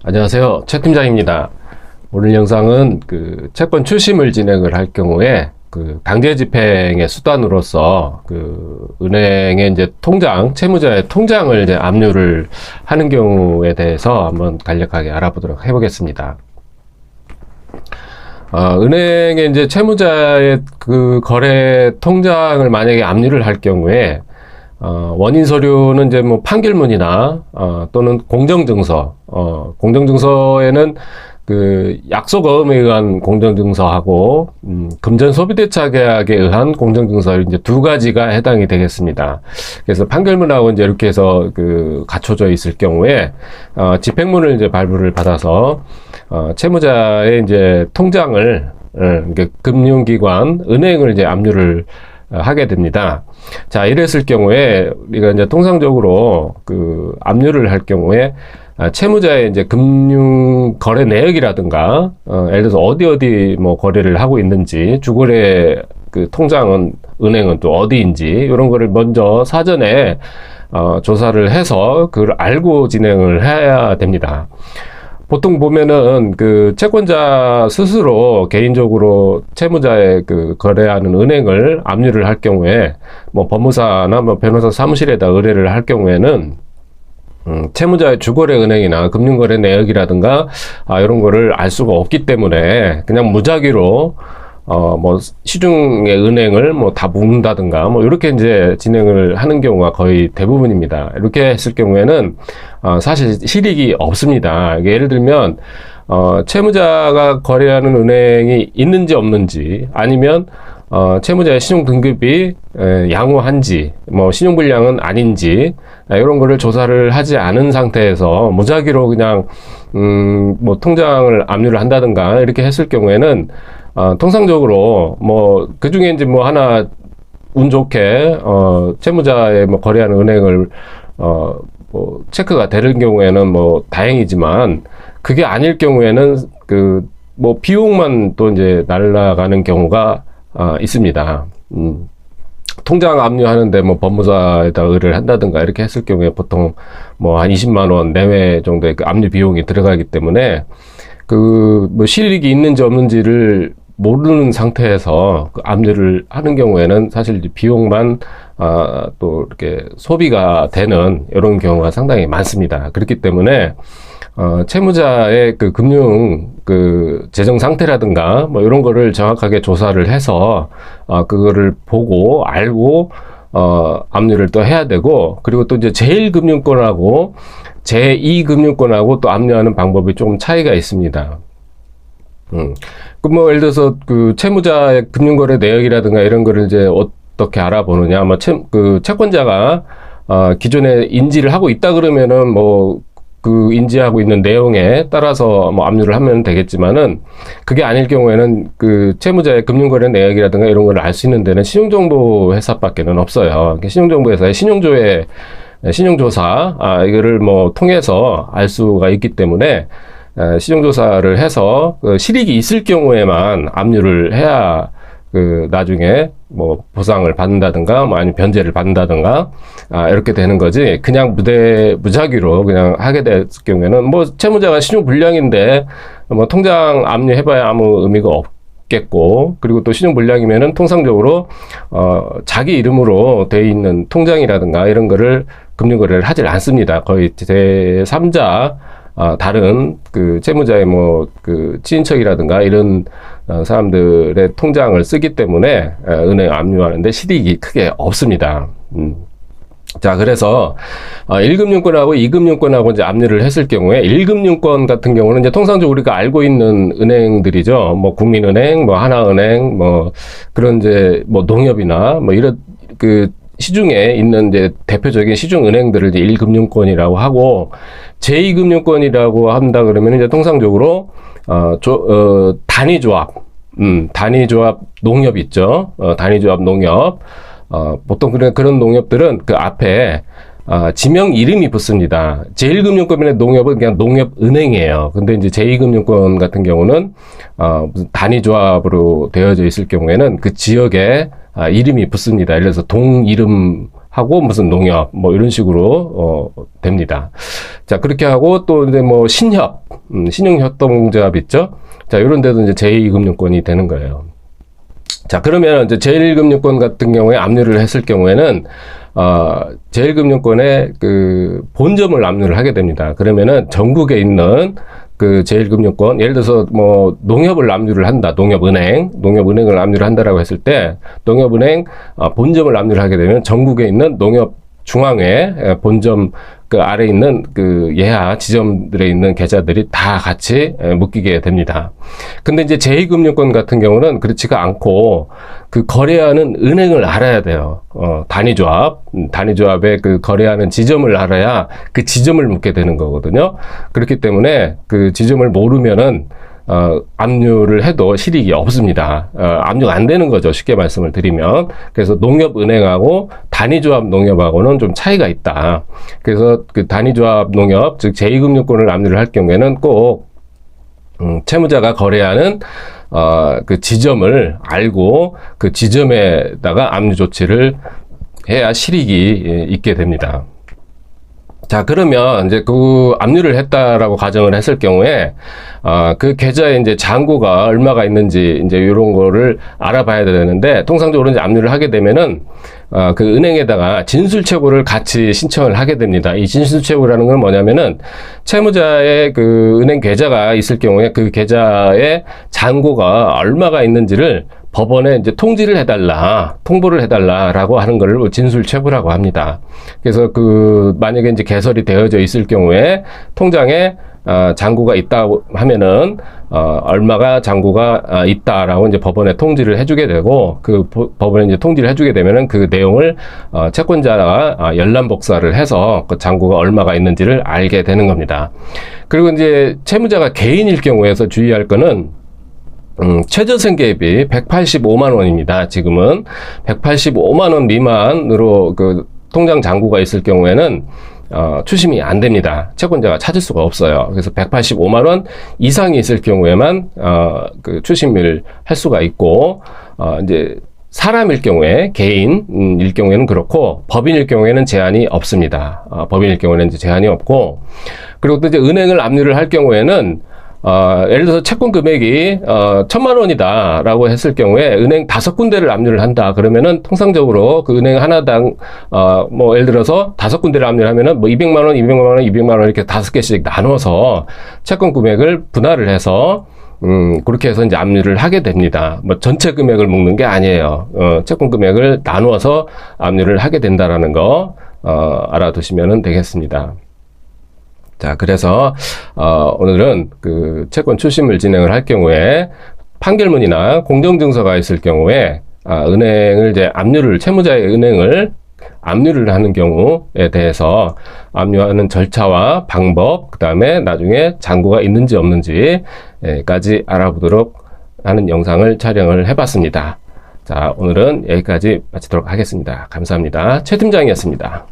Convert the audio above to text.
안녕하세요. 최 팀장입니다. 오늘 영상은 채권 출심을 진행을 할 경우에 강제 집행의 수단으로서 은행의 이제 통장, 채무자의 통장을 이제 압류를 하는 경우에 대해서 한번 간략하게 알아보도록 해보겠습니다. 은행의 이제 채무자의 거래 통장을 만약에 압류를 할 경우에 원인 서류는 이제 뭐 판결문이나 또는 공정증서, 공정증서에는 약속어음에 의한 공정증서하고 금전소비대차 계약에 의한 공정증서 이제 두 가지가 해당이 되겠습니다. 그래서 판결문하고 이제 이렇게 해서 갖춰져 있을 경우에 집행문을 이제 발부를 받아서 채무자의 이제 통장을 금융기관, 은행을 이제 압류를 하게 됩니다. 자, 이랬을 경우에 우리가 이제 통상적으로 압류를 할 경우에 채무자의 이제 금융 거래 내역이라든가 예를 들어서 어디 뭐 거래를 하고 있는지, 주거래 통장은, 은행은 또 어디인지 이런 거를 먼저 사전에 조사를 해서 그걸 알고 진행을 해야 됩니다. 보통 보면은 채권자 스스로 개인적으로 채무자의 거래하는 은행을 압류를 할 경우에 뭐 법무사나 뭐 변호사 사무실에다 의뢰를 할 경우에는 채무자의 주거래 은행이나 금융거래 내역이라든가 이런 거를 알 수가 없기 때문에 그냥 무작위로 뭐 시중의 은행을 뭐 다 묵는다든가 뭐 이렇게 이제 진행을 하는 경우가 거의 대부분입니다. 이렇게 했을 경우에는 사실 실익이 없습니다. 예를 들면 채무자가 거래하는 은행이 있는지 없는지, 아니면 채무자의 신용 등급이 양호한지, 뭐 신용불량은 아닌지 이런 거를 조사를 하지 않은 상태에서 무작위로 그냥 뭐 통장을 압류를 한다든가 이렇게 했을 경우에는 통상적으로 뭐 그중에 이제 뭐 하나 운 좋게 채무자의 뭐 거래하는 은행을 뭐 체크가 되는 경우에는 뭐 다행이지만, 그게 아닐 경우에는 뭐 비용만 또 이제 날아가는 경우가 있습니다. 통장 압류하는데 뭐 법무사에다 의뢰를 한다든가 이렇게 했을 경우에 보통 뭐 한 20만 원 내외 정도의 압류 비용이 들어가기 때문에 뭐 실익이 있는지 없는지를 모르는 상태에서 압류를 하는 경우에는 사실 비용만 또 이렇게 소비가 되는 이런 경우가 상당히 많습니다. 그렇기 때문에 채무자의 금융 재정 상태라든가 뭐 이런 거를 정확하게 조사를 해서 그거를 보고 알고 압류를 또 해야 되고, 그리고 또 이제 제1금융권하고 제2금융권하고 또 압류하는 방법이 조금 차이가 있습니다. 뭐 예를 들어서 채무자의 금융거래 내역이라든가 이런 거를 이제 어떻게 알아보느냐, 뭐 채권자가 기존에 인지를 하고 있다 그러면은 뭐 인지하고 있는 내용에 따라서 뭐 압류를 하면 되겠지만은, 그게 아닐 경우에는 채무자의 금융거래 내역이라든가 이런 걸 알 수 있는 데는 신용정보 회사밖에는 없어요. 신용정보 회사의 신용조사 이거를 뭐 통해서 알 수가 있기 때문에 신용조사를 해서 실익이 있을 경우에만 압류를 해야 나중에 뭐 보상을 받는다든가 뭐 아니면 변제를 받는다든가 이렇게 되는 거지, 그냥 무작위로 그냥 하게 됐을 경우에는 뭐 채무자가 신용불량인데 뭐 통장 압류해봐야 아무 의미가 없겠고, 그리고 또 신용불량이면은 통상적으로 자기 이름으로 돼 있는 통장이라든가 이런 거를 금융거래를 하질 않습니다. 거의 제3자 다른 채무자의 뭐 친인척이라든가 이런 사람들의 통장을 쓰기 때문에 은행 압류하는데 실익이 크게 없습니다. 자, 그래서 1금융권하고 2금융권하고 이제 압류를 했을 경우에, 1금융권 같은 경우는 이제 통상적으로 우리가 알고 있는 은행들이죠. 뭐 국민은행, 뭐 하나은행, 뭐 그런 이제 뭐 농협이나 뭐 이런 시중에 있는 이제 대표적인 시중 은행들을 이제 1금융권이라고 하고, 제2금융권이라고 한다 그러면 이제 통상적으로 단위조합, 단위조합 농협 있죠. 단위조합 농협. 보통 그런 농협들은 그 앞에 지명 이름이 붙습니다. 제1금융권의 농협은 그냥 농협은행이에요. 근데 이제 제2금융권 같은 경우는 무슨 단위조합으로 되어져 있을 경우에는 그 지역에 이름이 붙습니다. 예를 들어서 동 이름 하고 무슨 농협 뭐 이런 식으로 됩니다. 자, 그렇게 하고 또 이제 뭐 신협, 신용협동조합 있죠? 자, 이런 데도 이제 제2금융권이 되는 거예요. 자, 그러면 이제 제1금융권 같은 경우에 압류를 했을 경우에는 제1금융권의 그 본점을 압류를 하게 됩니다. 그러면은 전국에 있는 그 제1금융권, 예를 들어서 뭐 농협을 압류를 한다, 농협은행을 압류를 한다라고 했을 때 농협은행 본점을 압류를 하게 되면 전국에 있는 농협 중앙회 본점 그 아래 있는 그 예하 지점들에 있는 계좌들이 다 같이 묶이게 됩니다. 근데 이제 제2금융권 같은 경우는 그렇지가 않고 그 거래하는 은행을 알아야 돼요. 단위조합의 그 거래하는 지점을 알아야 그 지점을 묶게 되는 거거든요. 그렇기 때문에 그 지점을 모르면은 압류를 해도 실익이 없습니다. 압류가 안 되는 거죠. 쉽게 말씀을 드리면. 그래서 농협은행하고 단위조합 농협하고는 좀 차이가 있다. 그래서 그 단위조합 농협, 즉 제2금융권을 압류를 할 경우에는 꼭 채무자가 거래하는 그 지점을 알고 그 지점에다가 압류 조치를 해야 실익이 있게 됩니다. 자, 그러면 이제 그 압류를 했다라고 가정을 했을 경우에 그 계좌에 이제 잔고가 얼마가 있는지 이제 이런 거를 알아봐야 되는데, 통상적으로 이제 압류를 하게 되면은 그 은행에다가 진술채고를 같이 신청을 하게 됩니다. 이 진술채고라는 건 뭐냐면은 채무자의 그 은행 계좌가 있을 경우에 그 계좌에 잔고가 얼마가 있는지를 법원에 이제 통보를 해달라라고 하는 것을 진술채고라고 합니다. 그래서 그 만약에 이제 개설이 되어져 있을 경우에 통장에 잔고가 있다 하면은 얼마가 잔고가 있다라고 이제 법원에 통지를 해주게 되고, 그 법원에 이제 통지를 해주게 되면은 그 내용을 채권자가 열람 복사를 해서 그 잔고가 얼마가 있는지를 알게 되는 겁니다. 그리고 이제 채무자가 개인일 경우에서 주의할 거는 최저생계액이 185만 원입니다. 지금은 185만 원 미만으로 그 통장 잔고가 있을 경우에는 추심이 안 됩니다. 채권자가 찾을 수가 없어요. 그래서 185만 원 이상이 있을 경우에만 그 추심을 할 수가 있고, 이제 사람일 경우에, 개인일 경우에는 그렇고, 법인일 경우에는 제한이 없습니다. 법인일 경우에는 이제 제한이 없고, 그리고 또 이제 은행을 압류를 할 경우에는 예를 들어서 채권 금액이 1,000만 원이다라고 했을 경우에 은행 5군데를 압류를 한다. 그러면은 통상적으로 그 은행 하나당 뭐 예를 들어서 5군데를 압류를 하면은 뭐 200만 원, 200만 원, 200만 원 이렇게 5개씩 나눠서 채권 금액을 분할을 해서 그렇게 해서 이제 압류를 하게 됩니다. 뭐 전체 금액을 묶는 게 아니에요. 채권 금액을 나누어서 압류를 하게 된다라는 거 알아두시면 되겠습니다. 자, 그래서 오늘은 그 채권 추심을 진행을 할 경우에 판결문이나 공정증서가 있을 경우에 은행을 이제 채무자의 은행을 압류를 하는 경우에 대해서 압류하는 절차와 방법, 그 다음에 나중에 잔고가 있는지 없는지까지 알아보도록 하는 영상을 촬영을 해봤습니다. 자, 오늘은 여기까지 마치도록 하겠습니다. 감사합니다. 최 팀장이었습니다.